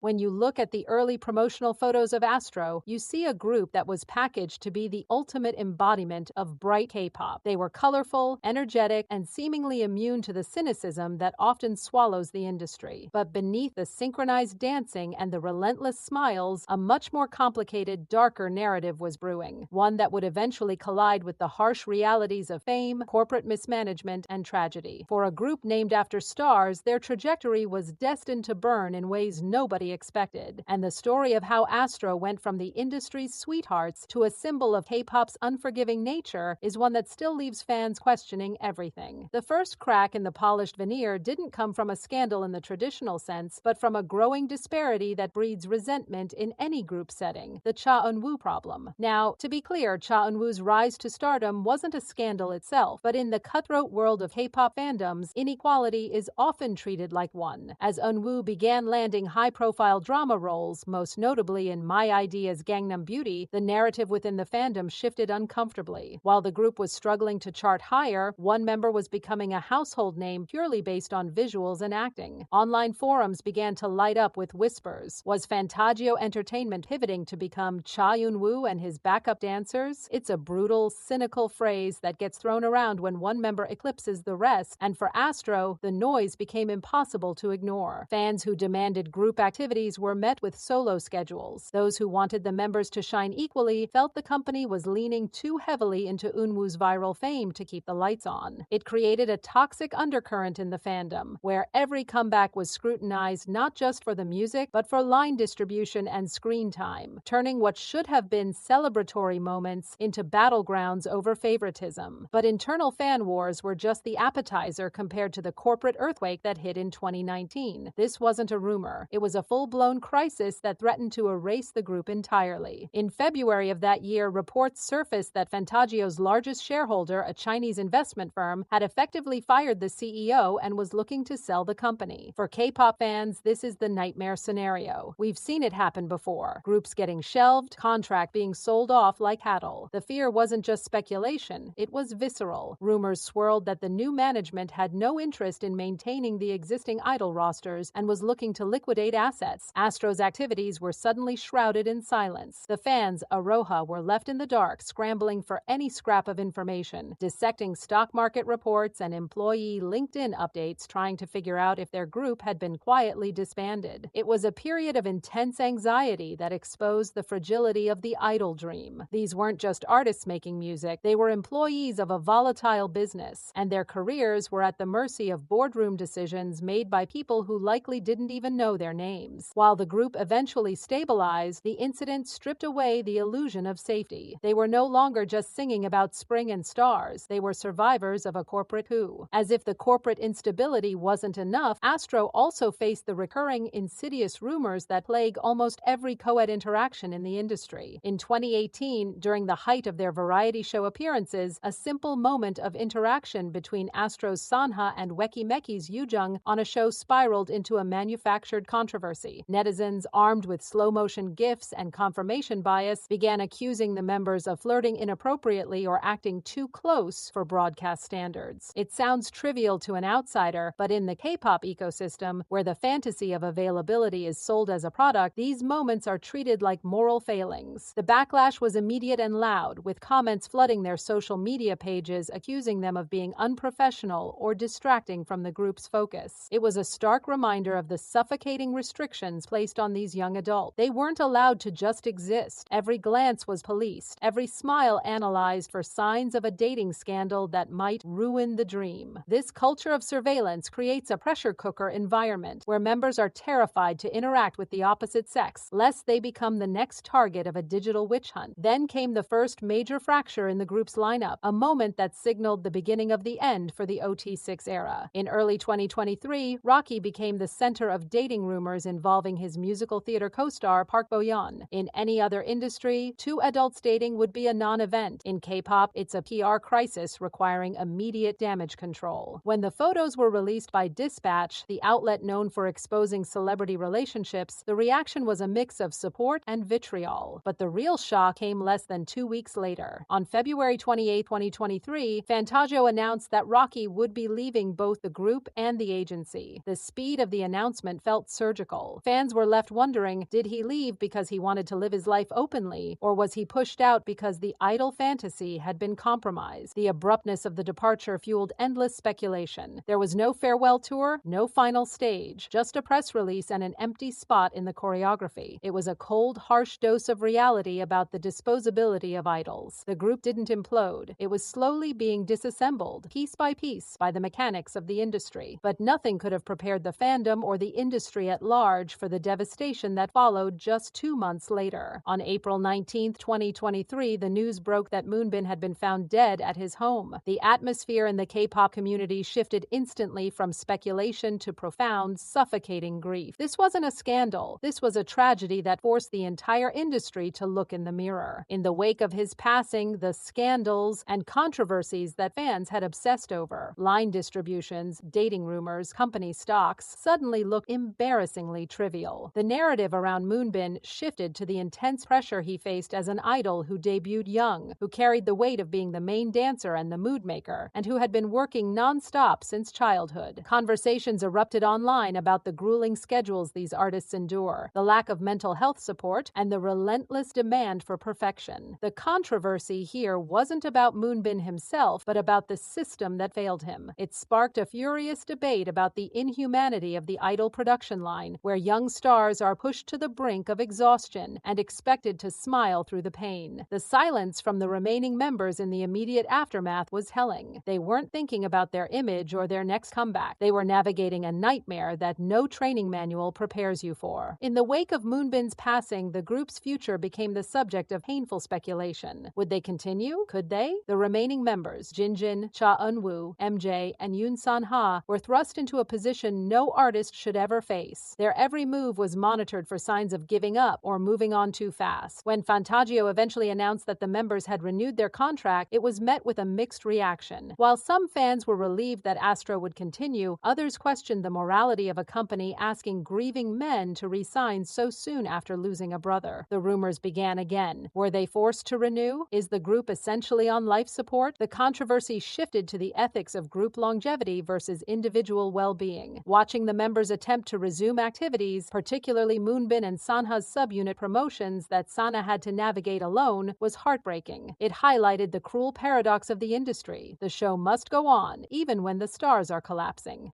When you look at the early promotional photos of ASTRO, you see a group that was packaged to be the ultimate embodiment of bright K-pop. They were colorful, energetic, and seemingly immune to the cynicism that often swallows the industry. But beneath the synchronized dancing and the relentless smiles, a much more complicated, darker narrative was brewing, one that would eventually collide with the harsh realities of fame, corporate mismanagement, and tragedy. For a group named after stars, their trajectory was destined to burn in ways nobody expected, and the story of how ASTRO went from the industry's sweethearts to a symbol of K-pop's unforgiving nature is one that still leaves fans questioning everything. The first crack in the polished veneer didn't come from a scandal in the traditional sense, but from a growing disparity that breeds resentment in any group setting, the Cha Eun-woo Problem. Now, to be clear, Cha Eun-woo's rise to stardom wasn't a scandal itself, but in the cutthroat world of K-pop fandoms, inequality is often treated like one. As Eun-woo began landing high-profile drama roles, most notably in My ID's Gangnam Beauty, the narrative within the fandom shifted uncomfortably. While the group was struggling to chart higher, one member was becoming a household name purely based on visuals and acting. Online forums began to light up with whispers. Was Fantagio Entertainment pivoting to become Cha Eun-woo and his backup dancers? It's a brutal, cynical phrase that gets thrown around when one member eclipses the rest, and for ASTRO, the noise became impossible to ignore. Fans who demanded group activities were met with solo schedules. Those who wanted the members to shine equally felt the company was leaning too heavily into Eun-woo's viral fame to keep the lights on. It created a toxic undercurrent in the fandom, where every comeback was scrutinized not just for the music, but for line distribution and screen time, turning what should have been celebratory moments into battlegrounds over favoritism. But internal fan wars were just the appetizer compared to the corporate earthquake that hit in 2019. This wasn't a rumor. It was a full-blown crisis that threatened to erase the group entirely. In February of that year, reports surfaced that Fantagio's largest shareholder, a Chinese investment firm, had effectively fired the CEO and was looking to sell the company. For K-pop fans, this is the nightmare scenario. We've seen it happen before. Groups getting shelved, contract being sold off like cattle. The fear wasn't just speculation, it was visceral. Rumors swirled that the new management had no interest in maintaining the existing idol rosters and was looking to liquidate assets. ASTRO's activities were suddenly shrouded in silence. The fans, Aroha, were left in the dark, scrambling for any scrap of information, dissecting stock market reports and employee LinkedIn updates, trying to figure out if their group had been quietly disbanded. It was a period of intense anxiety that exposed the fragility of the idol dream. These weren't just artists making music, they were employees of a volatile business, and their careers were at the mercy of boardroom decisions made by people who likely didn't even know their names. While the group eventually stabilized, the incident stripped away the illusion of safety. They were no longer just singing about spring and stars, they were survivors of a corporate coup. As if the corporate instability wasn't enough, ASTRO also faced the recurring insidious rumors that plague almost every co-ed interaction in the industry. In 2018, during the height of their variety show appearances, a simple moment of interaction between ASTRO's Sanha and Weki Meki's Yoojung on a show spiraled into a manufactured controversy. Netizens, armed with slow-motion GIFs and confirmation bias, began accusing the members of flirting inappropriately or acting too close for broadcast standards. It sounds trivial to an outsider, but in the K-pop ecosystem, where the fantasy of availability is sold as a product, these moments are treated like moral failings. The backlash was immediate and loud, with comments flooding their social media pages accusing them of being unprofessional or distracting from the group's focus. It was a stark reminder of the suffocating restrictions placed on these young adults. They weren't allowed to just exist. Every glance was policed, every smile analyzed for signs of a dating scandal that might ruin the dream. This culture of surveillance creates a pressure cooker environment where members are terrified to interact with the opposite sex, lest they become the next target of a digital witch hunt. Then came the first major fracture in the group's lineup, a moment that signaled the beginning of the end for the OT6 era. In early 2023, Rocky became the center of dating rumors involving his musical theater co-star Park Bo-yeon. In any other industry, two adults dating would be a non-event. In K-pop, it's a PR crisis requiring immediate damage control. When the photos were released by Dispatch, the outlet known for exposing celebrity relationships, the reaction was a mix of support and vitriol. But the real shock came less than 2 weeks later. On February 28, 2023, Fantagio announced that Rocky would be leaving both the group and the agency. The speed of the announcement felt surgical. scandal. Fans were left wondering, did he leave because he wanted to live his life openly, or was he pushed out because the idol fantasy had been compromised? The abruptness of the departure fueled endless speculation. There was no farewell tour, no final stage, just a press release and an empty spot in the choreography. It was a cold, harsh dose of reality about the disposability of idols. The group didn't implode. It was slowly being disassembled, piece by piece, by the mechanics of the industry. But nothing could have prepared the fandom or the industry at large for the devastation that followed just 2 months later. On April 19, 2023, the news broke that Moonbin had been found dead at his home. The atmosphere in the K-pop community shifted instantly from speculation to profound, suffocating grief. This wasn't a scandal. This was a tragedy that forced the entire industry to look in the mirror. In the wake of his passing, the scandals and controversies that fans had obsessed over, line distributions, dating rumors, company stocks, suddenly looked embarrassingly trivial. The narrative around Moonbin shifted to the intense pressure he faced as an idol who debuted young, who carried the weight of being the main dancer and the mood maker, and who had been working non-stop since childhood. Conversations erupted online about the grueling schedules these artists endure, the lack of mental health support, and the relentless demand for perfection. The controversy here wasn't about Moonbin himself, but about the system that failed him. It sparked a furious debate about the inhumanity of the idol production line, where young stars are pushed to the brink of exhaustion and expected to smile through the pain. The silence from the remaining members in the immediate aftermath was telling. They weren't thinking about their image or their next comeback. They were navigating a nightmare that no training manual prepares you for. In the wake of Moonbin's passing, the group's future became the subject of painful speculation. Would they continue? Could they? The remaining members, Jinjin, Cha Eun-woo, MJ, and Yoon San-ha, were thrust into a position no artist should ever face. Their every move was monitored for signs of giving up or moving on too fast. When Fantagio eventually announced that the members had renewed their contract, it was met with a mixed reaction. While some fans were relieved that ASTRO would continue, others questioned the morality of a company asking grieving men to resign so soon after losing a brother. The rumors began again. Were they forced to renew? Is the group essentially on life support? The controversy shifted to the ethics of group longevity versus individual well-being. Watching the members attempt to resume activities, particularly Moonbin and Sanha's subunit promotions that Sana had to navigate alone, was heartbreaking. It highlighted the cruel paradox of the industry. The show must go on, even when the stars are collapsing.